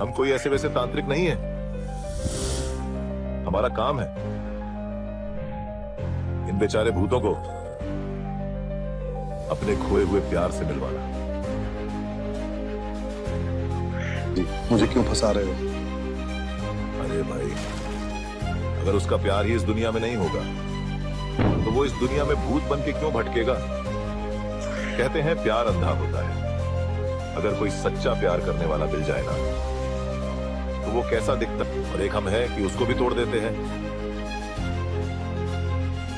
हम कोई ऐसे वैसे तांत्रिक नहीं है। हमारा काम है इन बेचारे भूतों को अपने खोए हुए प्यार से मिलवाना। जी, मुझे क्यों फंसा रहे हो? अरे भाई, अगर उसका प्यार ही इस दुनिया में नहीं होगा तो वो इस दुनिया में भूत बन के क्यों भटकेगा? कहते हैं प्यार अंधा होता है। अगर कोई सच्चा प्यार करने वाला मिल जाए ना तो वो कैसा दिखता। और एक हम है कि उसको भी तोड़ देते हैं।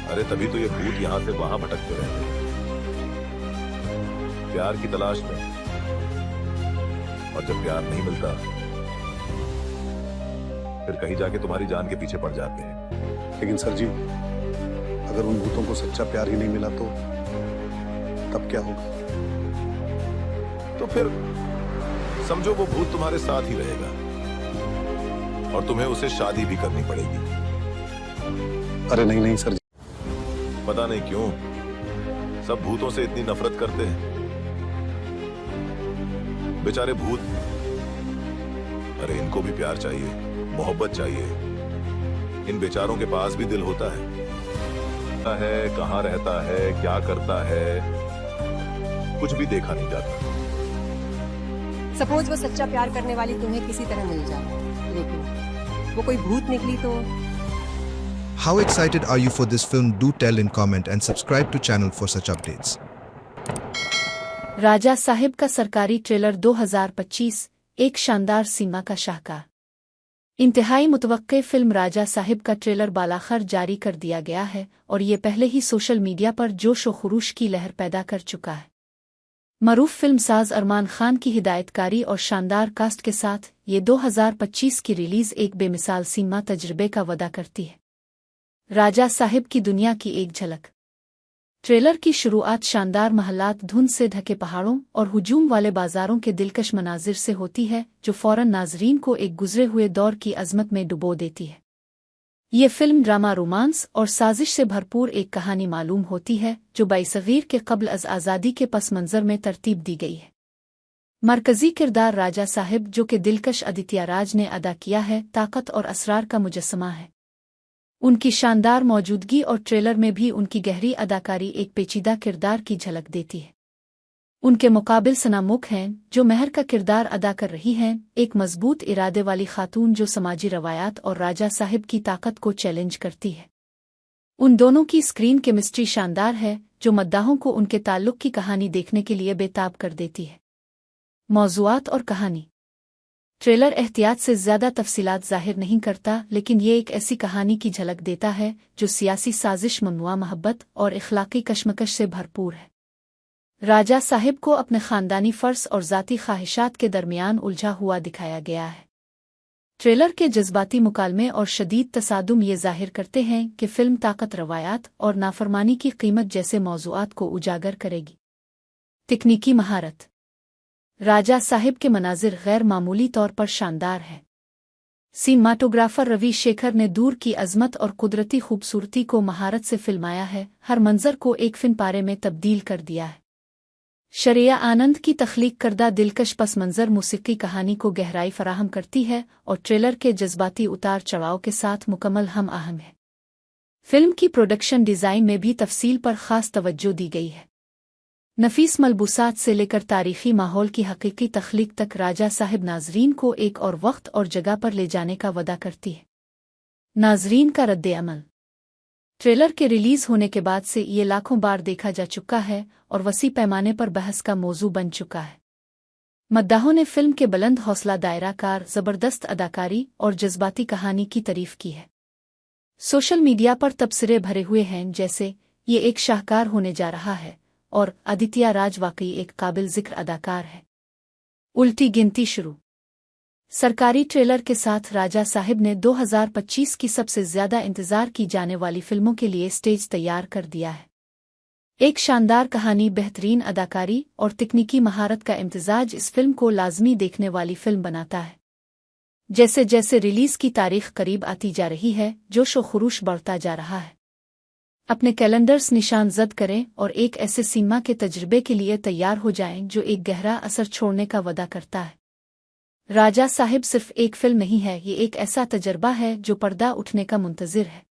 अरे तभी तो ये भूत यहां से वहां भटकते रहते हैं प्यार की तलाश में। और जब प्यार नहीं मिलता फिर कहीं जाके तुम्हारी जान के पीछे पड़ जाते हैं। लेकिन सर जी, अगर उन भूतों को सच्चा प्यार ही नहीं मिला तो तब क्या होगा? तो फिर समझो वो भूत तुम्हारे साथ ही रहेगा और तुम्हें उसे शादी भी करनी पड़ेगी। अरे नहीं नहीं सर जी। पता नहीं क्यों सब भूतों से इतनी नफरत करते हैं। बेचारे भूत, अरे इनको भी प्यार चाहिए, मोहब्बत चाहिए। इन बेचारों के पास भी दिल होता है कहां रहता है, क्या करता है, कुछ भी देखा नहीं जाता। सपोज वो सच्चा प्यार करने वाली तुम्हें किसी तरह मिल जाए, लेकिन वो कोई भूत निकली तो? How excited are you for this film? Do tell in comment and subscribe to channel for such updates. राजा साहिब का सरकारी ट्रेलर 2025 एक शानदार सीमा का शाहकार। इंतहाई मुतवक्के फिल्म राजा साहिब का ट्रेलर बालाखर जारी कर दिया गया है और ये पहले ही सोशल मीडिया पर जोश व खुरूश की लहर पैदा कर चुका है। मरूफ फिल्मसाज अरमान खान की हिदायतकारी और शानदार कास्ट के साथ ये 2025 की रिलीज एक बेमिसाल सिनेमा तजुर्बे का वदा करती है। राजा साहिब की दुनिया की एक झलक। ट्रेलर की शुरुआत शानदार महलात, धुंध से ढके पहाड़ों और हुजूम वाले बाजारों के दिलकश मनाजिर से होती है जो फौरन नाजरीन को एक गुजरे हुए दौर की अजमत में डुबो देती है। ये फिल्म ड्रामा, रोमांस और साजिश से भरपूर एक कहानी मालूम होती है जो बाइसगीर के क़ब्ल अज़ आज़ादी के पस मंज़र में तरतीब दी गई है। मरकज़ी किरदार राजा साहिब जो कि दिलकश आदित्य राज ने अदा किया है, ताकत और असरार का मुजस्समा है। उनकी शानदार मौजूदगी और ट्रेलर में भी उनकी गहरी अदाकारी एक पेचीदा किरदार की झलक देती है। उनके मुकाबिल सना मुख हैं जो महर का किरदार अदा कर रही हैं, एक मजबूत इरादे वाली खातून जो समाजी रवायात और राजा साहिब की ताकत को चैलेंज करती है। उन दोनों की स्क्रीन केमिस्ट्री शानदार है जो मद्दाहों को उनके ताल्लुक की कहानी देखने के लिए बेताब कर देती है। मौज़ूआत और कहानी। ट्रेलर एहतियात से ज़्यादा तफसीलात ज़ाहिर नहीं करता, लेकिन ये एक ऐसी कहानी की झलक देता है जो सियासी साजिश, ममनुआ मोहब्बत और इखलाकी कशमकश से भरपूर है। राजा साहिब को अपने ख़ानदानी फ़र्ज और ज़ाती ख्वाहिशात के दरमियान उलझा हुआ दिखाया गया है। ट्रेलर के जज्बाती मुकालमे और शदीद तसादुम ये ज़ाहिर करते हैं कि फ़िल्म ताकत, रवायात और नाफरमानी की कीमत जैसे मौज़ूआत को उजागर करेगी। तकनीकी महारत। राजा साहिब के मनाजिर गैर मामूली तौर पर शानदार है। सिनेमाटोग्राफर रवि शेखर ने दूर की अजमत और कुदरती खूबसूरती को महारत से फिल्माया है, हर मंजर को एक फिन पारे में तब्दील कर दिया है। शरिया आनंद की तख्लीक करदा दिलकश पस मंजर मूसीकी कहानी को गहराई फराहम करती है और ट्रेलर के जज्बाती उतार चढ़ाव के साथ मुकम्मल हम आहंग है। फिल्म की प्रोडक्शन डिज़ाइन में भी तफसील पर ख़ास तवज्जो दी गई है। नफीस मलबूसात से लेकर तारीखी माहौल की हकीकी तख्लीक तक राजा साहिब नाजरीन को एक और वक्त और जगह पर ले जाने का वदा करती है। नाजरीन का रद्द अमल। ट्रेलर के रिलीज़ होने के बाद से ये लाखों बार देखा जा चुका है और वसी पैमाने पर बहस का मौजू बन चुका है। मद्दाहों ने फिल्म के बुलंद हौसला, दायराकार, ज़बरदस्त अदाकारी और जज्बाती कहानी की तारीफ की है। सोशल मीडिया पर तबसरे भरे हुए हैं जैसे ये एक शाहकार होने जा रहा है और आदित्य राज वाकई एक काबिल जिक्र अदाकार है। उल्टी गिनती शुरू। सरकारी ट्रेलर के साथ राजा साहिब ने 2025 की सबसे ज़्यादा इंतज़ार की जाने वाली फिल्मों के लिए स्टेज तैयार कर दिया है। एक शानदार कहानी, बेहतरीन अदाकारी और तकनीकी महारत का इम्तिजाज इस फिल्म को लाजमी देखने वाली फिल्म बनाता है। जैसे जैसे रिलीज़ की तारीख करीब आती जा रही है, जोश व खुरूश बढ़ता जा रहा है। अपने कैलेंडर्स निशान जद करें और एक ऐसे सिनेमा के तजुर्बे के लिए तैयार हो जाएं जो एक गहरा असर छोड़ने का वदा करता है। राजा साहिब सिर्फ एक फिल्म नहीं है, ये एक ऐसा तजर्बा है जो पर्दा उठने का मुंतज़िर है।